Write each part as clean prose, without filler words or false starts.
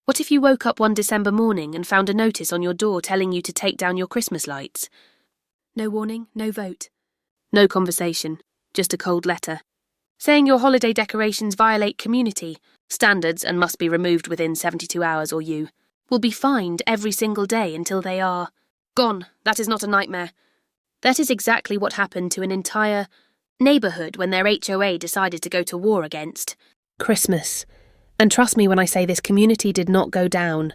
What if you woke up one December morning and found a notice on your door telling you to take down your Christmas lights? No warning, no vote. No conversation, just a cold letter, saying your holiday decorations violate community standards and must be removed within 72 hours or you will be fined every single day until they are gone. That is not a nightmare. That is exactly what happened to an entire neighbourhood when their HOA decided to go to war against Christmas. And trust me when I say this community did not go down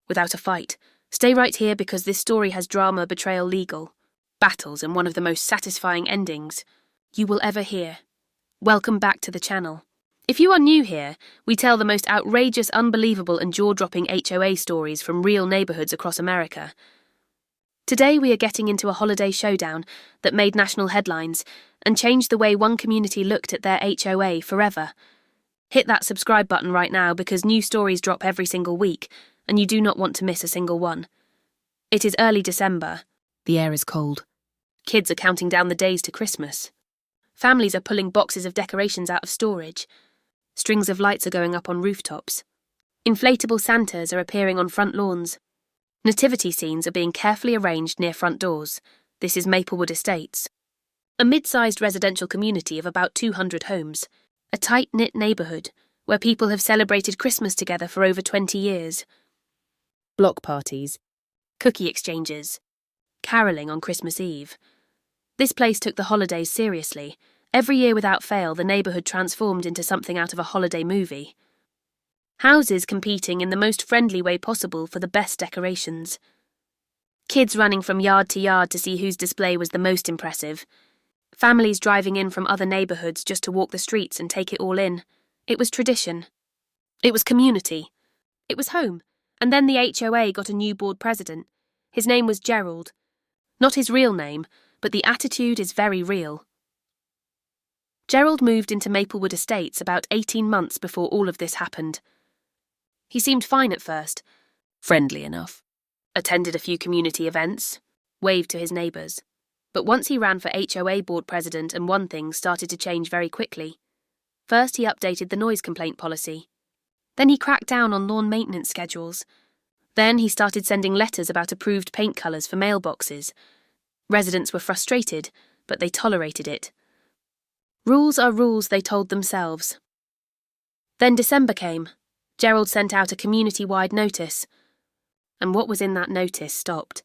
without a fight. Stay right here because this story has drama, betrayal, legal battles, and one of the most satisfying endings you will ever hear. Welcome back to the channel. If you are new here, we tell the most outrageous, unbelievable and jaw-dropping HOA stories from real neighbourhoods across America. Today we are getting into a holiday showdown that made national headlines and changed the way one community looked at their HOA forever. Hit that subscribe button right now because new stories drop every single week and you do not want to miss a single one. It is early December. The air is cold. Kids are counting down the days to Christmas. Families are pulling boxes of decorations out of storage. Strings of lights are going up on rooftops. Inflatable Santas are appearing on front lawns. Nativity scenes are being carefully arranged near front doors. This is Maplewood Estates, a mid-sized residential community of about 200 homes, a tight-knit neighbourhood where people have celebrated Christmas together for over 20 years. Block parties, cookie exchanges, caroling on Christmas Eve. This place took the holidays seriously. Every year without fail, the neighbourhood transformed into something out of a holiday movie. Houses competing in the most friendly way possible for the best decorations. Kids running from yard to yard to see whose display was the most impressive. Families driving in from other neighbourhoods just to walk the streets and take it all in. It was tradition. It was community. It was home. And then the HOA got a new board president. His name was Gerald. Not his real name, but the attitude is very real. Gerald moved into Maplewood Estates about 18 months before all of this happened. He seemed fine at first, friendly enough, attended a few community events, waved to his neighbours. But once he ran for HOA board president and one thing started to change very quickly. First he updated the noise complaint policy. Then he cracked down on lawn maintenance schedules. Then he started sending letters about approved paint colours for mailboxes. Residents were frustrated, but they tolerated it. Rules are rules, they told themselves. Then December came. Gerald sent out a community-wide notice. And what was in that notice stopped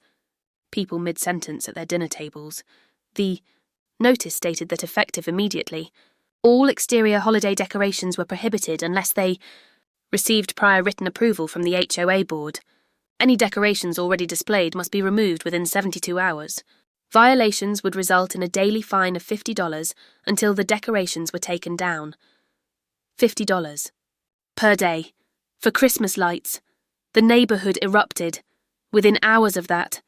people mid-sentence at their dinner tables. The notice stated that effective immediately, all exterior holiday decorations were prohibited unless they received prior written approval from the HOA board. Any decorations already displayed must be removed within 72 hours. Violations would result in a daily fine of $50 until the decorations were taken down. $50 per day for Christmas lights. The neighbourhood erupted. Within hours of that,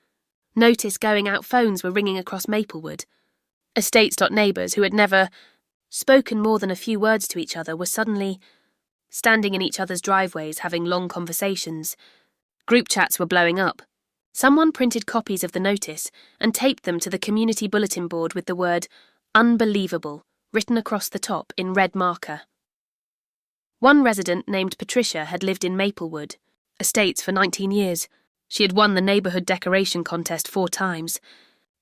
notice going out phones were ringing across Maplewood. Estates.neighbours who had never spoken more than a few words to each other were suddenly standing in each other's driveways having long conversations. Group chats were blowing up. Someone printed copies of the notice and taped them to the community bulletin board with the word "Unbelievable" written across the top in red marker. One resident named Patricia had lived in Maplewood Estates for 19 years. She had won the neighbourhood decoration contest 4 times.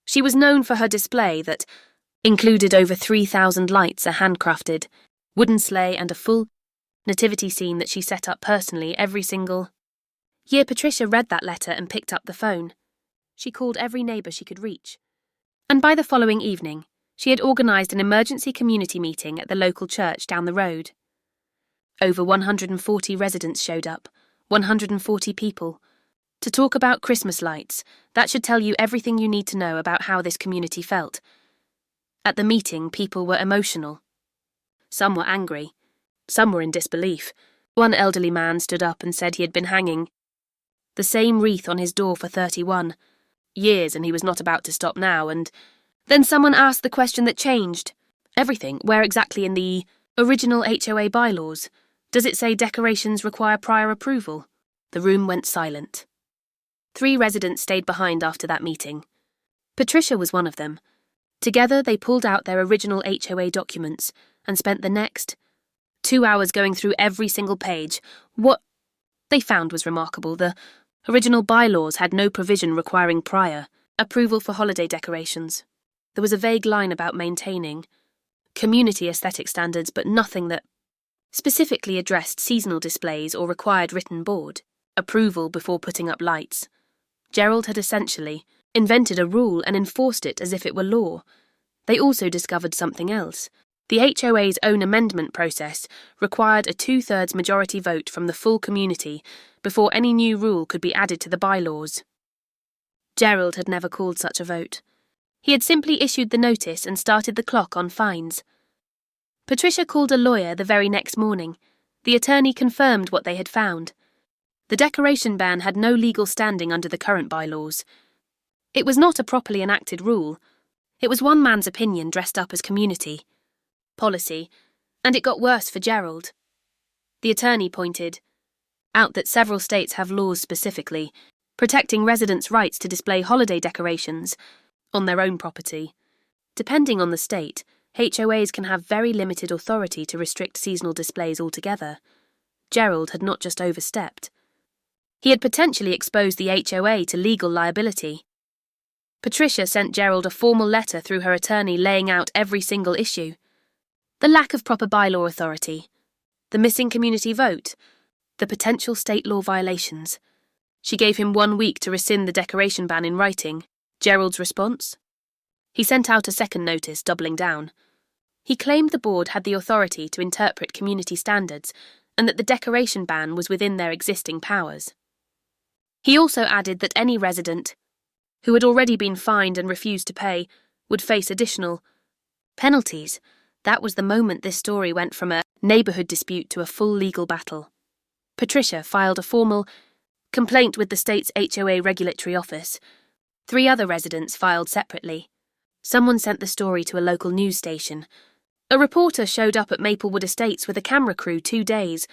She was known for her display that included over 3,000 lights, a handcrafted wooden sleigh and a full nativity scene that she set up personally every single year. Patricia read that letter and picked up the phone. She called every neighbour she could reach. And by the following evening, she had organised an emergency community meeting at the local church down the road. Over 140 residents showed up, 140 people, to talk about Christmas lights. That should tell you everything you need to know about how this community felt. At the meeting, people were emotional. Some were angry. Some were in disbelief. One elderly man stood up and said he had been hanging the same wreath on his door for 31 years and he was not about to stop now. And then someone asked the question that changed everything. Where exactly in the original HOA bylaws does it say decorations require prior approval? The room went silent. 3 residents stayed behind after that meeting. Patricia was one of them. Together they pulled out their original HOA documents and spent the next 2 hours going through every single page. What they found was remarkable. The original bylaws had no provision requiring prior approval for holiday decorations. There was a vague line about maintaining community aesthetic standards, but nothing that specifically addressed seasonal displays or required written board approval before putting up lights. Gerald had essentially invented a rule and enforced it as if it were law. They also discovered something else. The HOA's own amendment process required a 2/3 majority vote from the full community before any new rule could be added to the bylaws. Gerald had never called such a vote. He had simply issued the notice and started the clock on fines. Patricia called a lawyer the very next morning. The attorney confirmed what they had found. The decoration ban had no legal standing under the current bylaws. It was not a properly enacted rule. It was one man's opinion dressed up as community policy, and it got worse for Gerald. The attorney pointed out that several states have laws specifically protecting residents' rights to display holiday decorations on their own property. Depending on the state, HOAs can have very limited authority to restrict seasonal displays altogether. Gerald had not just overstepped. He had potentially exposed the HOA to legal liability. Patricia sent Gerald a formal letter through her attorney laying out every single issue. The lack of proper bylaw authority, the missing community vote, the potential state law violations. She gave him 1 week to rescind the decoration ban in writing. Gerald's response? He sent out a second notice, doubling down. He claimed the board had the authority to interpret community standards and that the decoration ban was within their existing powers. He also added that any resident who had already been fined and refused to pay would face additional penalties. That was the moment this story went from a neighbourhood dispute to a full legal battle. Patricia filed a formal complaint with the state's HOA regulatory office. 3 other residents filed separately. Someone sent the story to a local news station. A reporter showed up at Maplewood Estates with a camera crew 2 days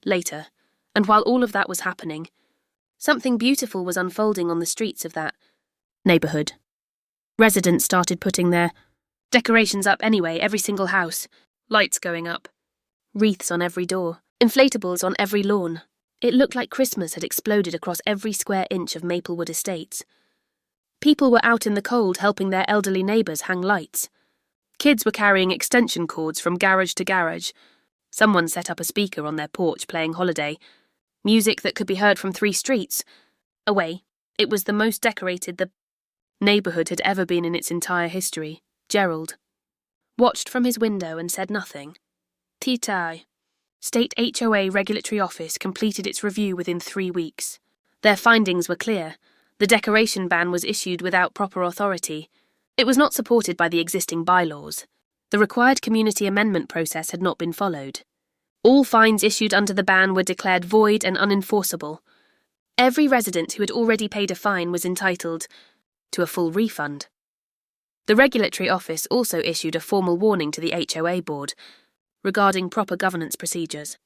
later, and while all of that was happening, something beautiful was unfolding on the streets of that neighbourhood. Residents started putting their decorations up anyway, every single house. Lights going up. Wreaths on every door. Inflatables on every lawn. It looked like Christmas had exploded across every square inch of Maplewood Estates. People were out in the cold helping their elderly neighbours hang lights. Kids were carrying extension cords from garage to garage. Someone set up a speaker on their porch playing Holiday. Music that could be heard from 3 streets away. It was the most decorated the neighbourhood had ever been in its entire history. Gerald watched from his window and said nothing. Titai. State HOA Regulatory Office completed its review within 3 weeks. Their findings were clear. The decoration ban was issued without proper authority. It was not supported by the existing bylaws. The required community amendment process had not been followed. All fines issued under the ban were declared void and unenforceable. Every resident who had already paid a fine was entitled to a full refund. The regulatory office also issued a formal warning to the HOA board regarding proper governance procedures.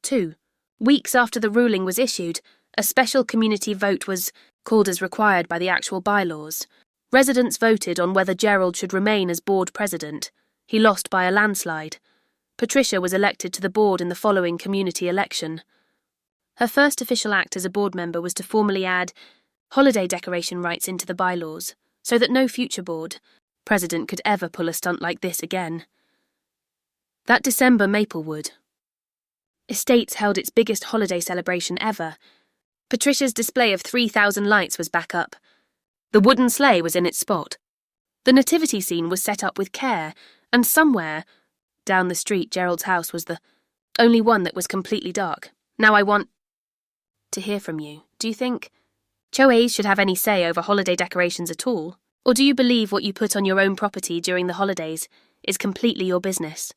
2. Weeks after the ruling was issued, a special community vote was called as required by the actual bylaws. Residents voted on whether Gerald should remain as board president. He lost by a landslide. Patricia was elected to the board in the following community election. Her first official act as a board member was to formally add holiday decoration rights into the bylaws, so that no future board president could ever pull a stunt like this again. That December, Maplewood Estates held its biggest holiday celebration ever. Patricia's display of 3,000 lights was back up. The wooden sleigh was in its spot. The nativity scene was set up with care, and somewhere down the street Gerald's house was the only one that was completely dark. Now I want to hear from you. Do you think HOAs should have any say over holiday decorations at all? Or do you believe what you put on your own property during the holidays is completely your business?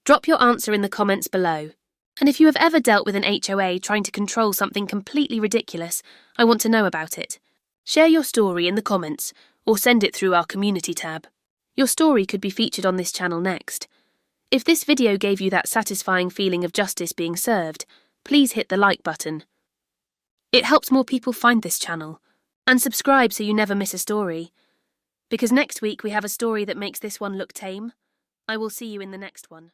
Drop your answer in the comments below. And if you have ever dealt with an HOA trying to control something completely ridiculous, I want to know about it. Share your story in the comments or send it through our community tab. Your story could be featured on this channel next. If this video gave you that satisfying feeling of justice being served, please hit the like button. It helps more people find this channel. And subscribe so you never miss a story. Because next week we have a story that makes this one look tame. I will see you in the next one.